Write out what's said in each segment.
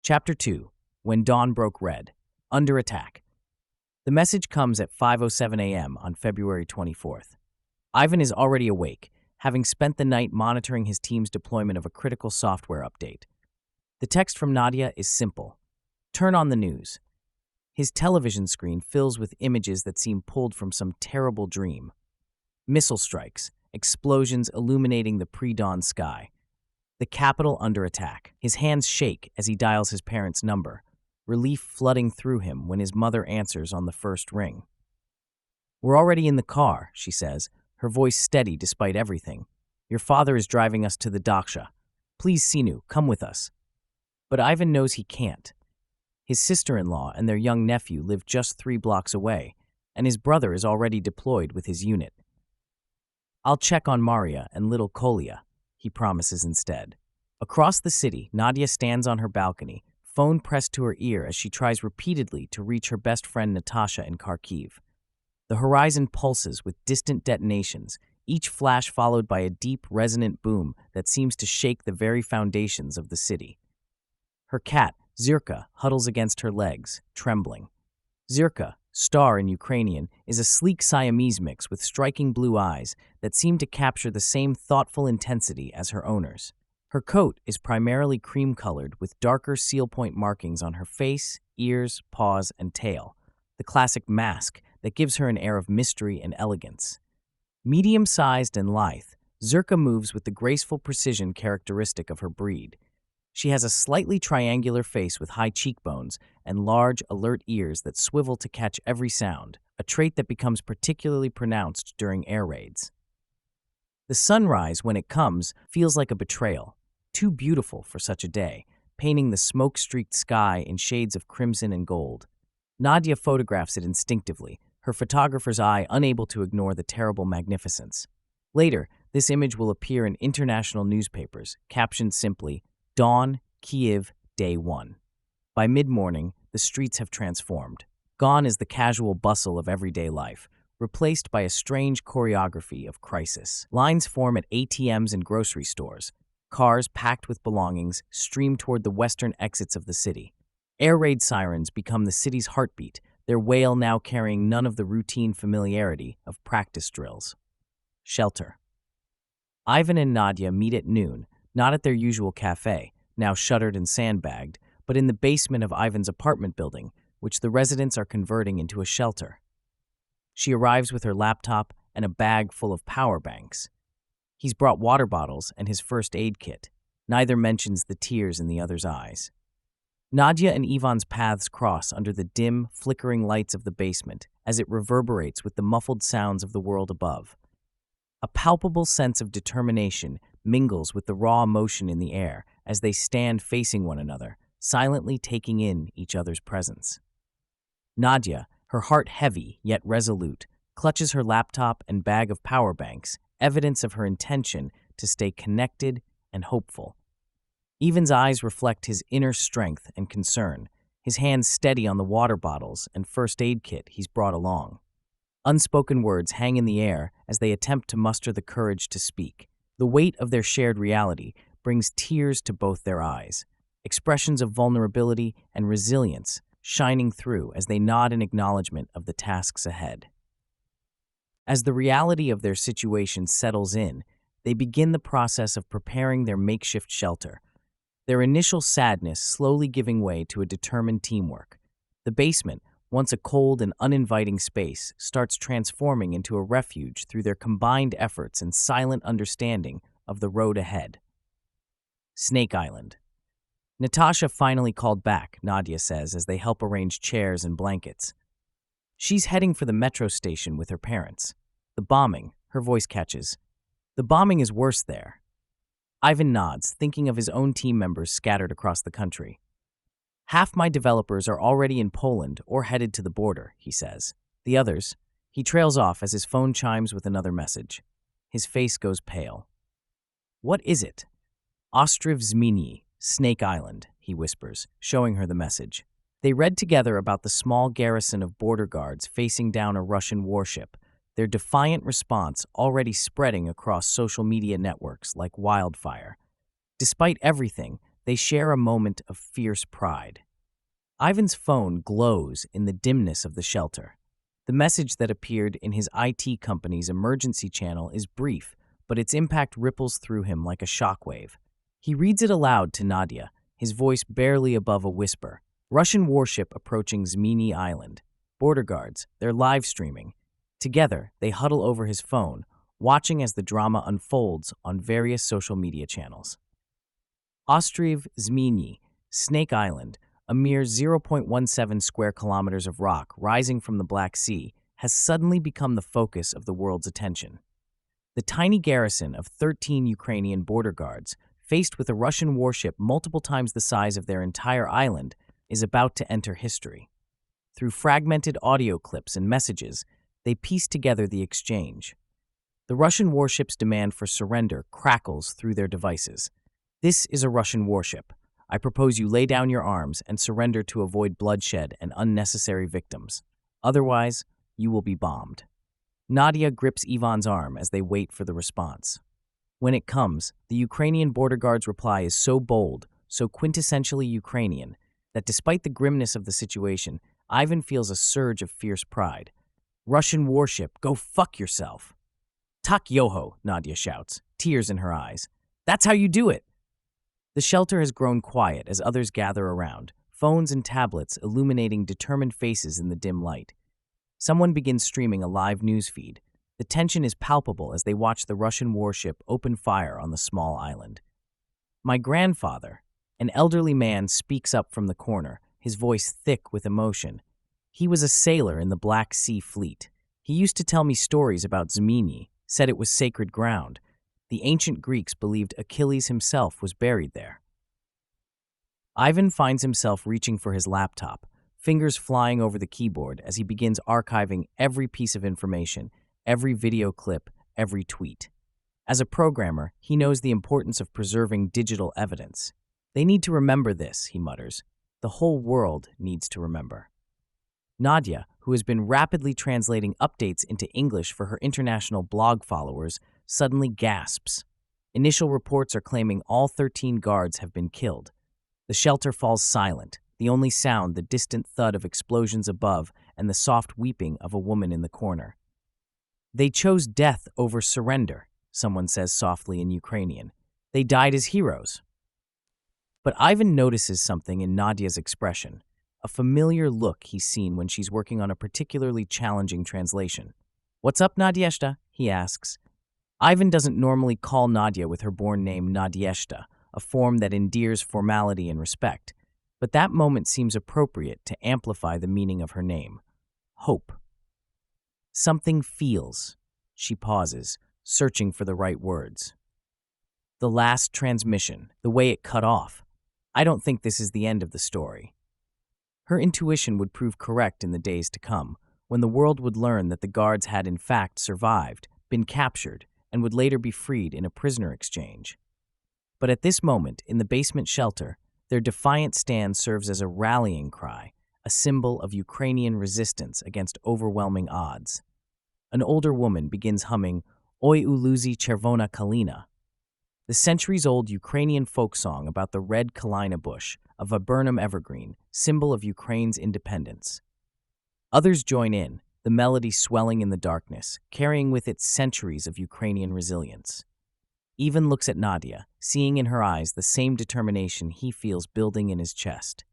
Chapter 2. When Dawn Broke Red. Under Attack. The message comes at 5:07 a.m. on February 24th. Ivan is already awake, having spent the night monitoring his team's deployment of a critical software update. The text from Nadya is simple. Turn on the news. His television screen fills with images that seem pulled from some terrible dream. Missile strikes, explosions illuminating the pre-dawn sky. The capital under attack. His hands shake as he dials his parents' number, relief flooding through him when his mother answers on the first ring. "We're already in the car," she says, her voice steady despite everything. "Your father is driving us to the dacha. Please, Synu, come with us." But Ivan knows he can't. His sister-in-law and their young nephew live just 3 blocks away, and his brother is already deployed with his unit. "I'll check on Maria and little Kolya," he promises instead. Across the city, Nadya stands on her balcony, phone pressed to her ear as she tries repeatedly to reach her best friend Natasha in Kharkiv. The horizon pulses with distant detonations, each flash followed by a deep, resonant boom that seems to shake the very foundations of the city. Her cat, Zirka, huddles against her legs, trembling. Zirka, Star in Ukrainian, is a sleek Siamese mix with striking blue eyes that seem to capture the same thoughtful intensity as her owners. Her coat is primarily cream-colored with darker seal-point markings on her face, ears, paws, and tail, the classic mask that gives her an air of mystery and elegance. Medium-sized and lithe, Zirka moves with the graceful precision characteristic of her breed. She has a slightly triangular face with high cheekbones and large, alert ears that swivel to catch every sound, a trait that becomes particularly pronounced during air raids. The sunrise, when it comes, feels like a betrayal, too beautiful for such a day, painting the smoke-streaked sky in shades of crimson and gold. Nadya photographs it instinctively, her photographer's eye unable to ignore the terrible magnificence. Later, this image will appear in international newspapers, captioned simply, "Dawn, Kyiv, Day 1. By mid-morning, the streets have transformed. Gone is the casual bustle of everyday life, replaced by a strange choreography of crisis. Lines form at ATMs and grocery stores. Cars packed with belongings stream toward the western exits of the city. Air raid sirens become the city's heartbeat, their wail now carrying none of the routine familiarity of practice drills. Shelter. Ivan and Nadya meet at noon, not at their usual cafe, now shuttered and sandbagged, but in the basement of Ivan's apartment building, which the residents are converting into a shelter. She arrives with her laptop and a bag full of power banks. He's brought water bottles and his first aid kit. Neither mentions the tears in the other's eyes. Nadya and Ivan's paths cross under the dim, flickering lights of the basement as it reverberates with the muffled sounds of the world above. A palpable sense of determination mingles with the raw emotion in the air as they stand facing one another, silently taking in each other's presence. Nadya, her heart heavy yet resolute, clutches her laptop and bag of power banks, evidence of her intention to stay connected and hopeful. Ivan's eyes reflect his inner strength and concern, his hands steady on the water bottles and first aid kit he's brought along. Unspoken words hang in the air as they attempt to muster the courage to speak. The weight of their shared reality brings tears to both their eyes, expressions of vulnerability and resilience shining through as they nod in acknowledgement of the tasks ahead. As the reality of their situation settles in, they begin the process of preparing their makeshift shelter, their initial sadness slowly giving way to a determined teamwork. The basement, once a cold and uninviting space, starts transforming into a refuge through their combined efforts and silent understanding of the road ahead. Snake Island. Natasha finally called back, Nadya says as they help arrange chairs and blankets. She's heading for the metro station with her parents. The bombing, her voice catches. The bombing is worse there. Ivan nods, thinking of his own team members scattered across the country. "Half my developers are already in Poland or headed to the border," he says. The others, he trails off as his phone chimes with another message. His face goes pale. "What is it?" "Ostrov Zmini, Snake Island," he whispers, showing her the message. They read together about the small garrison of border guards facing down a Russian warship, their defiant response already spreading across social media networks like wildfire. Despite everything, They share a moment of fierce pride. Ivan's phone glows in the dimness of the shelter. The message that appeared in his IT company's emergency channel is brief, but its impact ripples through him like a shockwave. He reads it aloud to Nadya, his voice barely above a whisper. Russian warship approaching Zmini Island. Border guards, they're live streaming. Together, they huddle over his phone, watching as the drama unfolds on various social media channels. Ostriv Zmini, Snake Island, a mere 0.17 square kilometers of rock rising from the Black Sea, has suddenly become the focus of the world's attention. The tiny garrison of 13 Ukrainian border guards, faced with a Russian warship multiple times the size of their entire island, is about to enter history. Through fragmented audio clips and messages, they piece together the exchange. The Russian warship's demand for surrender crackles through their devices. This is a Russian warship. I propose you lay down your arms and surrender to avoid bloodshed and unnecessary victims. Otherwise, you will be bombed. Nadya grips Ivan's arm as they wait for the response. When it comes, the Ukrainian border guard's reply is so bold, so quintessentially Ukrainian, that despite the grimness of the situation, Ivan feels a surge of fierce pride. Russian warship, go fuck yourself. Tak yoho, Nadya shouts, tears in her eyes. That's how you do it. The shelter has grown quiet as others gather around, phones and tablets illuminating determined faces in the dim light. Someone begins streaming a live news feed. The tension is palpable as they watch the Russian warship open fire on the small island. My grandfather, an elderly man, speaks up from the corner, his voice thick with emotion. He was a sailor in the Black Sea Fleet. He used to tell me stories about Zmini, said it was sacred ground. The ancient Greeks believed Achilles himself was buried there. Ivan finds himself reaching for his laptop, fingers flying over the keyboard as he begins archiving every piece of information, every video clip, every tweet. As a programmer, he knows the importance of preserving digital evidence. They need to remember this, he mutters. The whole world needs to remember. Nadya, who has been rapidly translating updates into English for her international blog followers, suddenly gasps. Initial reports are claiming all 13 guards have been killed. The shelter falls silent, the only sound the distant thud of explosions above and the soft weeping of a woman in the corner. They chose death over surrender, someone says softly in Ukrainian. They died as heroes. But Ivan notices something in Nadya's expression, a familiar look he's seen when she's working on a particularly challenging translation. What's up, Nadyezhda? He asks. Ivan doesn't normally call Nadya with her born name Nadyezhda, a form that endears formality and respect, but that moment seems appropriate to amplify the meaning of her name. Hope. Something feels. She pauses, searching for the right words. The last transmission, the way it cut off. I don't think this is the end of the story. Her intuition would prove correct in the days to come, when the world would learn that the guards had in fact survived, been captured, and would later be freed in a prisoner exchange. But at this moment, in the basement shelter, their defiant stand serves as a rallying cry, a symbol of Ukrainian resistance against overwhelming odds. An older woman begins humming Oi uluzi chervona kalina, the centuries-old Ukrainian folk song about the red kalina bush, a viburnum evergreen, symbol of Ukraine's independence. Others join in, the melody swelling in the darkness, carrying with it centuries of Ukrainian resilience. Ivan looks at Nadya, seeing in her eyes the same determination he feels building in his chest.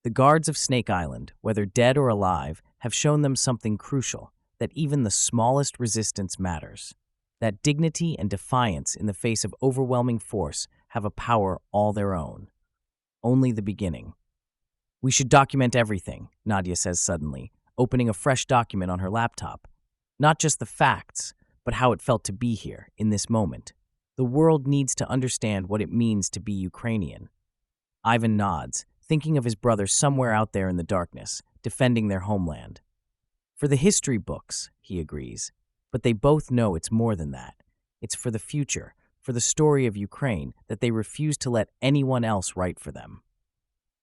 The guards of Snake Island, whether dead or alive, have shown them something crucial, that even the smallest resistance matters. That dignity and defiance in the face of overwhelming force have a power all their own. Only the beginning. We should document everything, Nadya says suddenly, opening a fresh document on her laptop. Not just the facts, but how it felt to be here, in this moment. The world needs to understand what it means to be Ukrainian. Ivan nods, thinking of his brother somewhere out there in the darkness, defending their homeland. For the history books, he agrees, but they both know it's more than that. It's for the future, for the story of Ukraine that they refuse to let anyone else write for them.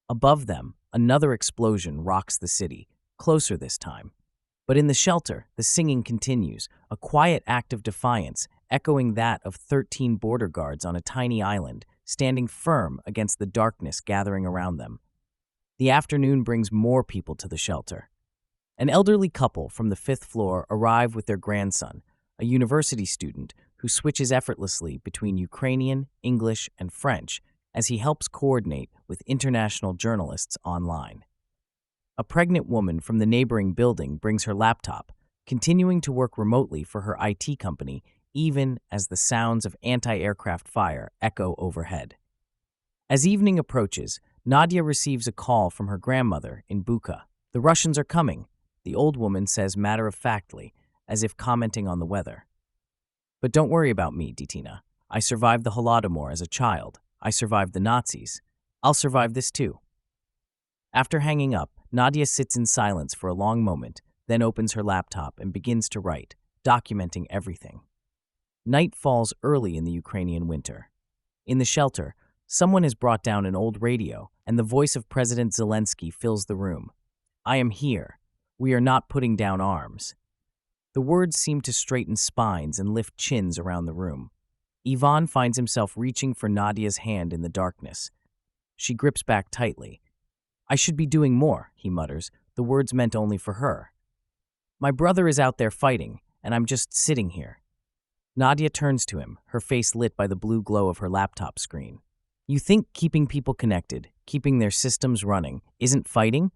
Above them, another explosion rocks the city, closer this time. But in the shelter, the singing continues, a quiet act of defiance, echoing that of 13 border guards on a tiny island, standing firm against the darkness gathering around them. The afternoon brings more people to the shelter. An elderly couple from the fifth floor arrive with their grandson, a university student who switches effortlessly between Ukrainian, English, and French as he helps coordinate with international journalists online. A pregnant woman from the neighboring building brings her laptop, continuing to work remotely for her IT company even as the sounds of anti-aircraft fire echo overhead. As evening approaches, Nadya receives a call from her grandmother in Bucha. "The Russians are coming," the old woman says matter-of-factly, as if commenting on the weather. "But don't worry about me, Ditina. I survived the Holodomor as a child. I survived the Nazis. I'll survive this too." After hanging up, Nadya sits in silence for a long moment, then opens her laptop and begins to write, documenting everything. Night falls early in the Ukrainian winter. In the shelter, someone has brought down an old radio, and the voice of President Zelensky fills the room. "I am here. We are not putting down arms." The words seem to straighten spines and lift chins around the room. Ivan finds himself reaching for Nadia's hand in the darkness. She grips back tightly. "I should be doing more," he mutters, the words meant only for her. "My brother is out there fighting, and I'm just sitting here." Nadya turns to him, her face lit by the blue glow of her laptop screen. "You think keeping people connected, keeping their systems running, isn't fighting?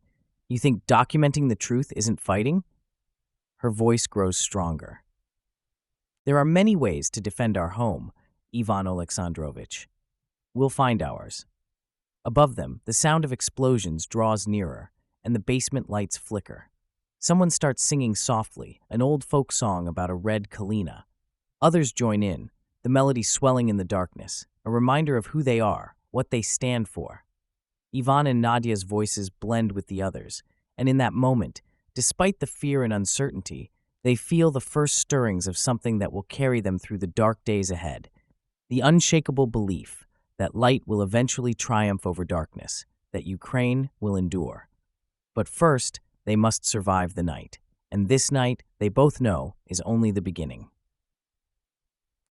You think documenting the truth isn't fighting?" Her voice grows stronger. "There are many ways to defend our home, Ivan Alexandrovich. We'll find ours." Above them, the sound of explosions draws nearer, and the basement lights flicker. Someone starts singing softly, an old folk song about a red Kalina. Others join in, the melody swelling in the darkness, a reminder of who they are, what they stand for. Ivan and Nadya's voices blend with the others, and in that moment, despite the fear and uncertainty, they feel the first stirrings of something that will carry them through the dark days ahead. The unshakable belief that light will eventually triumph over darkness, that Ukraine will endure. But first, they must survive the night, and this night, they both know, is only the beginning.